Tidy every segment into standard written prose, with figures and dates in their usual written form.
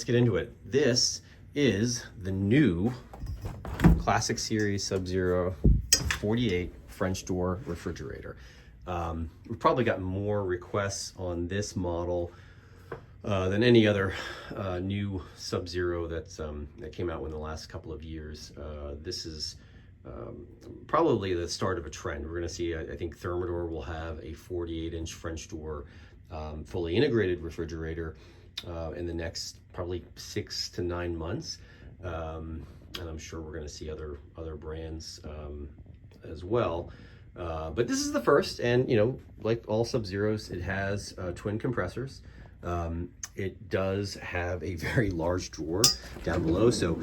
get into it. This is the new Classic Series Sub-Zero 48 French door refrigerator. We've probably got more requests on this model than any other new Sub-Zero that came out in the last couple of years. This is probably the start of a trend. We're going to see, I think Thermador will have a 48-inch French door fully integrated refrigerator in the next probably 6 to 9 months. And I'm sure we're going to see other brands as well. But this is the first, and you know, like all Sub-Zeros, it has twin compressors. It does have a very large drawer down below. So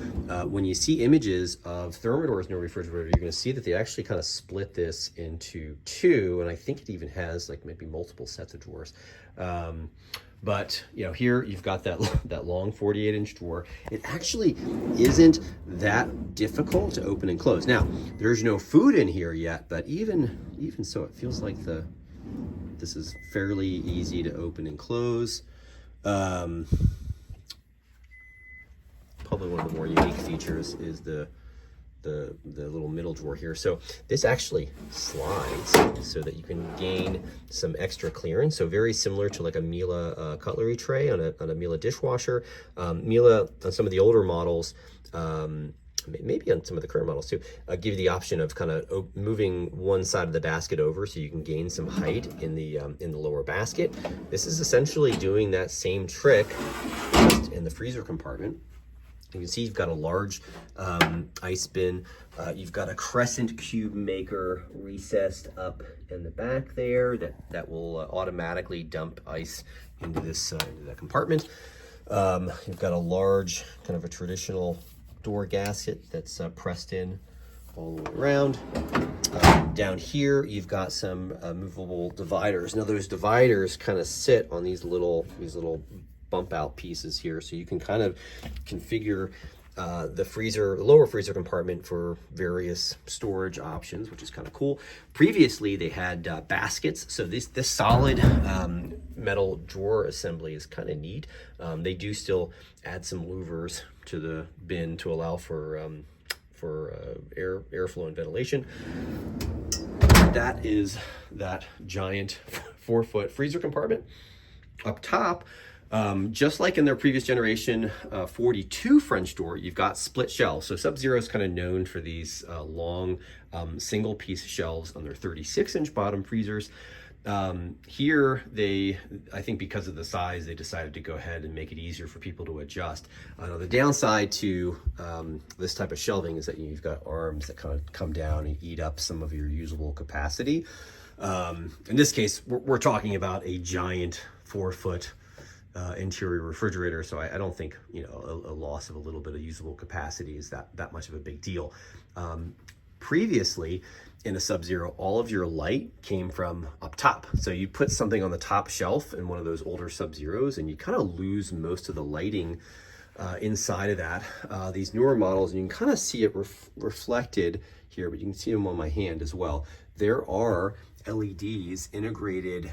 when you see images of Thermador's new refrigerator, you're going to see that they actually kind of split this into two, and I think it even has like maybe multiple sets of drawers. But you know, here you've got that long 48-inch drawer. It actually isn't that difficult to open and close. Now, there's no food in here yet, but even so, it feels like this is fairly easy to open and close. Probably one of the more unique features is the little middle drawer here. So this actually slides so that you can gain some extra clearance. So very similar to like a Miele cutlery tray on a Miele dishwasher. Miele on some of the older models, maybe on some of the current models too, give you the option of kind of moving one side of the basket over so you can gain some height in the lower basket. This is essentially doing that same trick just in the freezer compartment. You can see you've got a large ice bin. You've got a crescent cube maker recessed up in the back there that will automatically dump ice into that compartment. You've got a large kind of a traditional door gasket that's pressed in all the way around. Down here, you've got some movable dividers. Now those dividers kind of sit on these little bump out pieces here, so you can kind of configure the lower freezer compartment for various storage options, which is kind of cool. Previously, they had baskets, so this solid metal drawer assembly is kind of neat. They do still add some louvers to the bin to allow for airflow and ventilation. That is that giant 4-foot freezer compartment. Up top, just like in their previous generation 42 French door, you've got split shelves. So Sub-Zero is kind of known for these long single piece shelves on their 36-inch bottom freezers. Here, I think because of the size, they decided to go ahead and make it easier for people to adjust. The downside to this type of shelving is that you've got arms that kind of come down and eat up some of your usable capacity. In this case, we're talking about a giant 4-foot interior refrigerator, so I don't think, you know, a loss of a little bit of usable capacity is that much of a big deal. Previously, in a Sub-Zero, all of your light came from up top. So you put something on the top shelf in one of those older Sub-Zeros, and you kind of lose most of the lighting inside of that. These newer models, and you can kind of see it reflected here, but you can see them on my hand as well. There are LEDs integrated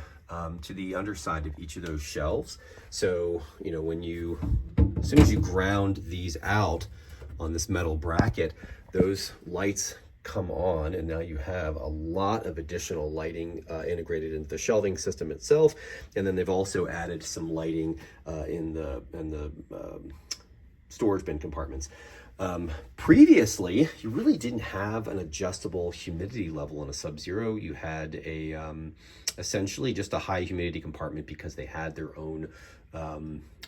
to the underside of each of those shelves. So, you know, as soon as you ground these out on this metal bracket, those lights come on, and now you have a lot of additional lighting integrated into the shelving system itself. And then they've also added some lighting in the storage bin compartments. Previously, you really didn't have an adjustable humidity level in a Sub-Zero. You had essentially just a high humidity compartment because they had their own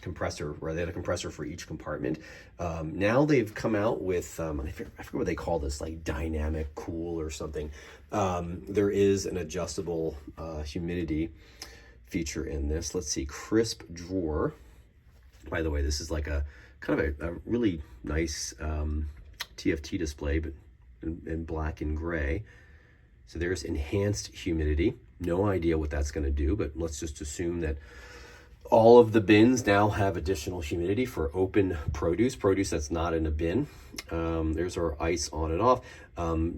compressor, where they had a compressor for each compartment. Now they've come out with, I forget what they call this, like dynamic cool or something. There is an adjustable humidity feature in this. Let's see, crisp drawer. By the way, this is like a kind of a really nice TFT display, but in black and gray. So there's enhanced humidity. No idea what that's going to do, but let's just assume that all of the bins now have additional humidity for open produce that's not in a bin. There's our ice on and off.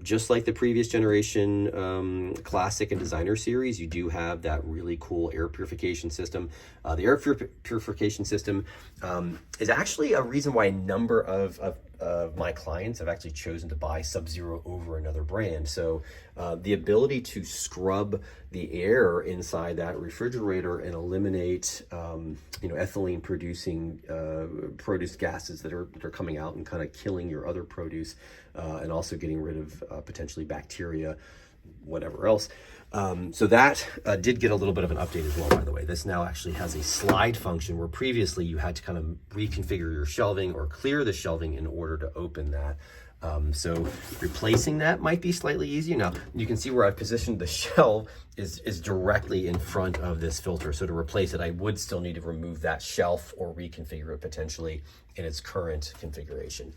Just like the previous generation Classic and Designer series, you do have that really cool air purification system. The air purification system is actually a reason why a number of my clients have actually chosen to buy Sub-Zero over another brand. So the ability to scrub the air inside that refrigerator and eliminate ethylene producing produce gases that are coming out and kind of killing your other produce, and also getting rid of potentially bacteria, whatever else. So that did get a little bit of an update as well, by the way. This now actually has a slide function where previously you had to kind of reconfigure your shelving or clear the shelving in order to open that. So replacing that might be slightly easier. Now you can see where I've positioned the shelf is directly in front of this filter. So to replace it, I would still need to remove that shelf or reconfigure it potentially in its current configuration.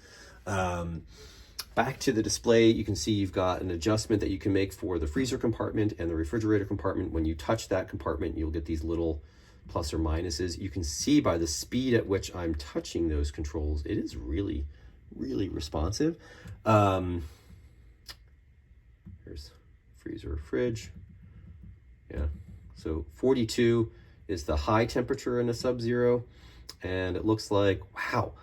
Back to the display, you can see you've got an adjustment that you can make for the freezer compartment and the refrigerator compartment. When you touch that compartment, you'll get these little plus or minuses. You can see by the speed at which I'm touching those controls, it is really, really responsive. Here's freezer, fridge. Yeah, so 42 is the high temperature in a Sub-Zero, and it looks like, wow,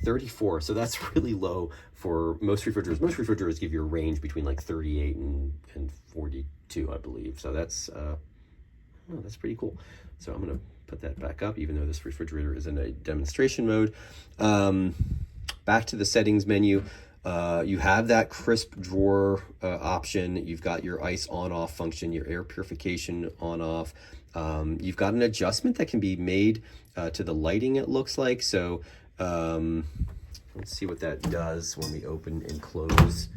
34. So that's really low for most refrigerators. Most refrigerators give you a range between like 38 and 42, I believe. So that's pretty cool. So I'm gonna put that back up, even though this refrigerator is in a demonstration mode. Back to the settings menu. You have that crisp drawer option. You've got your ice on-off function, your air purification on-off. You've got an adjustment that can be made to the lighting, it looks like. So let's see what that does when we open and close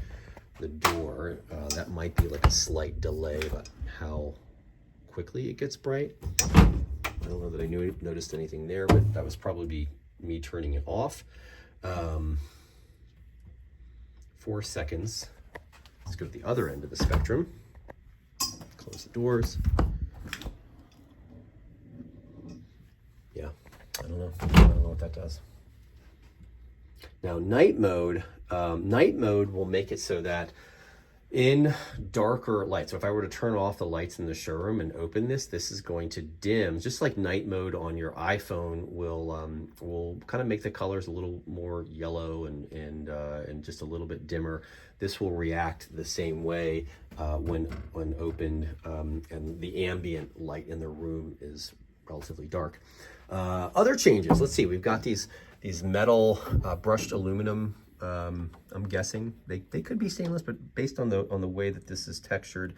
the door. That might be like a slight delay, but how quickly it gets bright. I don't know that I noticed anything there, but that was probably me turning it off. 4 seconds. Let's go to the other end of the spectrum. Close the doors. Yeah, I don't know what that does. Now night mode will make it so that in darker light, so if I were to turn off the lights in the showroom and open this is going to dim, just like night mode on your iPhone will kind of make the colors a little more yellow and just a little bit dimmer. This will react the same way when opened, and the ambient light in the room is relatively dark. Other changes, let's see, we've got these metal brushed aluminum. I'm guessing they could be stainless, but based on the way that this is textured,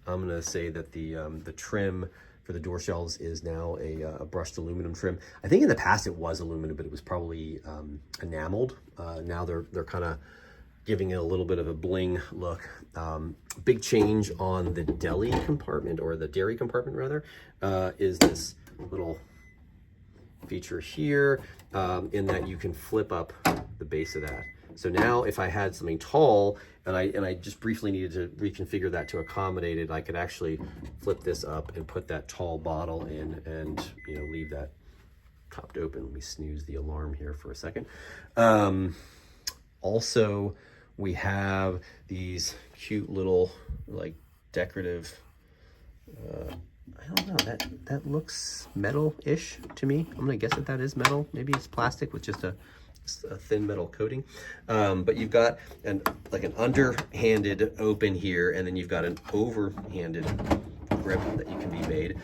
I'm gonna say that the trim for the door shelves is now a brushed aluminum trim. I think in the past it was aluminum, but it was probably enameled. Now they're kind of giving it a little bit of a bling look. Big change on the deli compartment, or the dairy compartment rather, is this little feature here, in that you can flip up the base of that. So now if I had something tall and I just briefly needed to reconfigure that to accommodate it, I could actually flip this up and put that tall bottle in and leave that propped open. Let me snooze the alarm here for a second. Also, we have these cute little like decorative, I don't know, that looks metal-ish to me. I'm gonna guess that is metal. Maybe it's plastic with just a thin metal coating. But you've got an underhanded open here, and then you've got an overhanded grip that you can be made.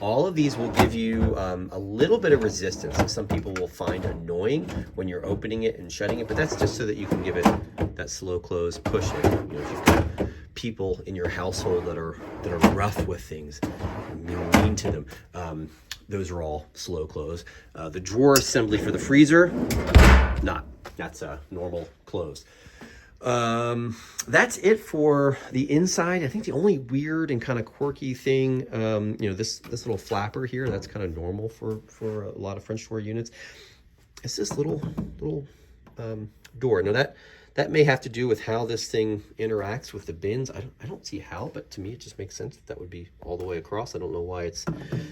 All of these will give you a little bit of resistance that some people will find annoying when you're opening it and shutting it, but that's just so that you can give it that slow close, push it. If you've got people in your household that are rough with things, mean to them, those are all slow close. The drawer assembly for the freezer, that's a normal close. That's it for the inside. I think the only weird and kind of quirky thing, this little flapper here, that's kind of normal for a lot of French door units. It's this little door. Now that may have to do with how this thing interacts with the bins. I don't see how, but to me it just makes sense that would be all the way across. I don't know why it's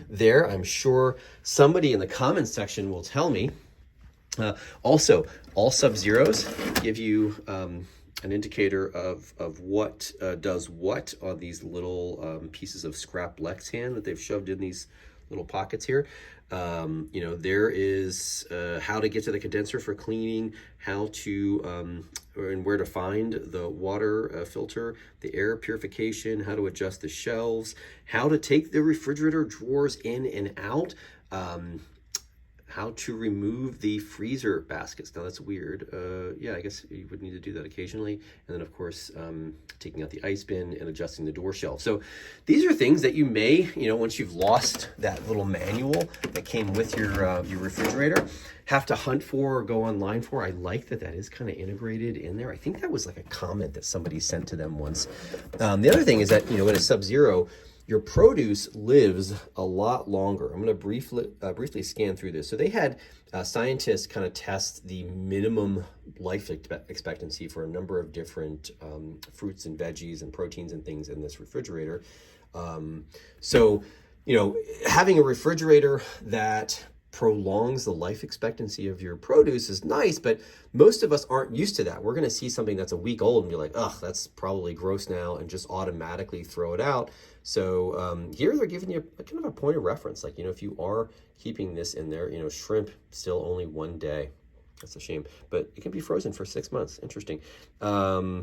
there. I'm sure somebody in the comments section will tell me. Also, all Sub-Zeros give you an indicator of what does what on these little pieces of scrap Lexan that they've shoved in these little pockets here. You know, there is how to get to the condenser for cleaning, how to and where to find the water filter, the air purification, how to adjust the shelves, how to take the refrigerator drawers in and out, how to remove the freezer baskets. Now that's weird. Yeah, I guess you would need to do that occasionally. And then of course, taking out the ice bin and adjusting the door shelf. So these are things that you may, you know, once you've lost that little manual that came with your refrigerator, have to hunt for or go online for. I like that that is kind of integrated in there. I think that was like a comment that somebody sent to them once. The other thing is that, you know, in a Sub-Zero, your produce lives a lot longer. I'm going to briefly scan through this. So they had scientists kind of test the minimum life expectancy for a number of different fruits and veggies and proteins and things in this refrigerator. So, you know, having a refrigerator that prolongs the life expectancy of your produce is nice, but most of us aren't used to that. We're going to see something that's a week old and be like, ugh, that's probably gross now, and just automatically throw it out. So here they're giving you a kind of a point of reference. Like, you know, if you are keeping this in there, you know, shrimp still only 1 day. That's a shame, but it can be frozen for 6 months. Interesting. Yeah,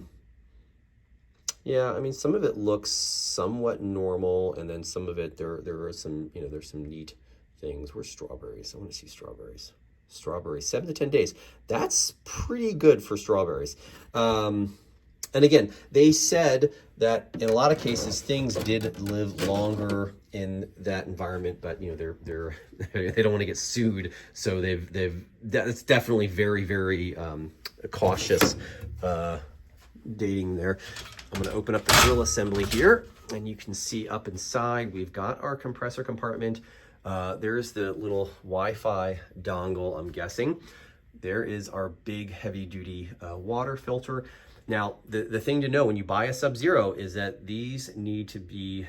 I mean, some of it looks somewhat normal, and then some of it, there are some, you know, there's some neat things. Where's strawberries? I want to see strawberries. Strawberries, 7 to 10 days. That's pretty good for strawberries. And again, they said that in a lot of cases, things did live longer in that environment, but you know, they don't want to get sued. So that's definitely very, very cautious dating there. I'm going to open up the grill assembly here, and you can see up inside, we've got our compressor compartment. There's the little Wi-Fi dongle, I'm guessing. There is our big heavy-duty water filter. Now, the thing to know when you buy a Sub-Zero is that these need to be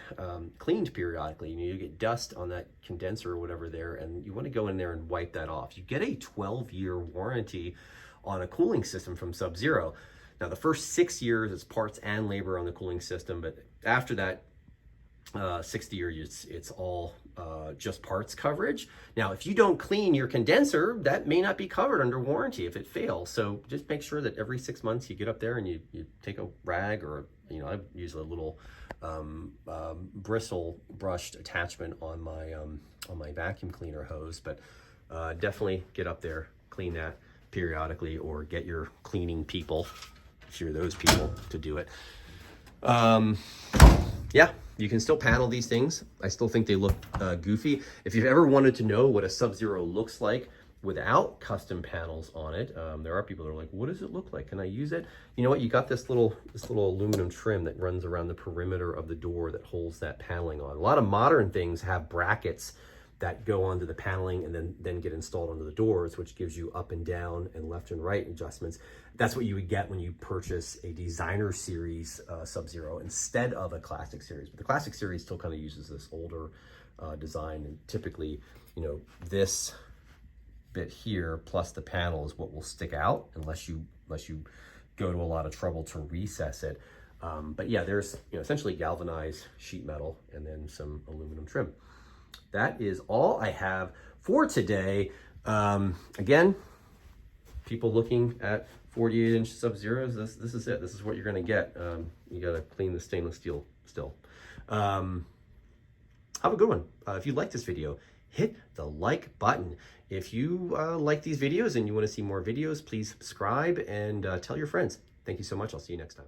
cleaned periodically. You need to get dust on that condenser or whatever there, and you want to go in there and wipe that off. You get a 12-year warranty on a cooling system from Sub-Zero. Now, the first 6 years, it's parts and labor on the cooling system, but after that, 6th year, it's all just parts coverage. Now, if you don't clean your condenser, that may not be covered under warranty if it fails. So just make sure that every 6 months you get up there and you take a rag, or, you know, I use a little bristle brushed attachment on my vacuum cleaner hose, but definitely get up there, clean that periodically, or get your cleaning people, if you're those people, to do it. Yeah, you can still panel these things. I still think they look goofy. If you've ever wanted to know what a Sub-Zero looks like without custom panels on it, there are people that are like, what does it look like? Can I use it? You know what? You got this little aluminum trim that runs around the perimeter of the door that holds that paneling on. A lot of modern things have brackets that go onto the paneling and then get installed onto the doors, which gives you up and down and left and right adjustments. That's what you would get when you purchase a designer series Sub-Zero instead of a classic series. But the classic series still kind of uses this older design, and typically, you know, this bit here plus the panel is what will stick out unless you go to a lot of trouble to recess it. But yeah, there's, you know, essentially galvanized sheet metal and then some aluminum trim. That is all I have for today. Again, people looking at 48-inch Sub-Zeros, this is it. This is what you're going to get. You got to clean the stainless steel still. Have a good one. If you like this video, hit the like button. If you like these videos and you want to see more videos, please subscribe and tell your friends. Thank you so much. I'll see you next time.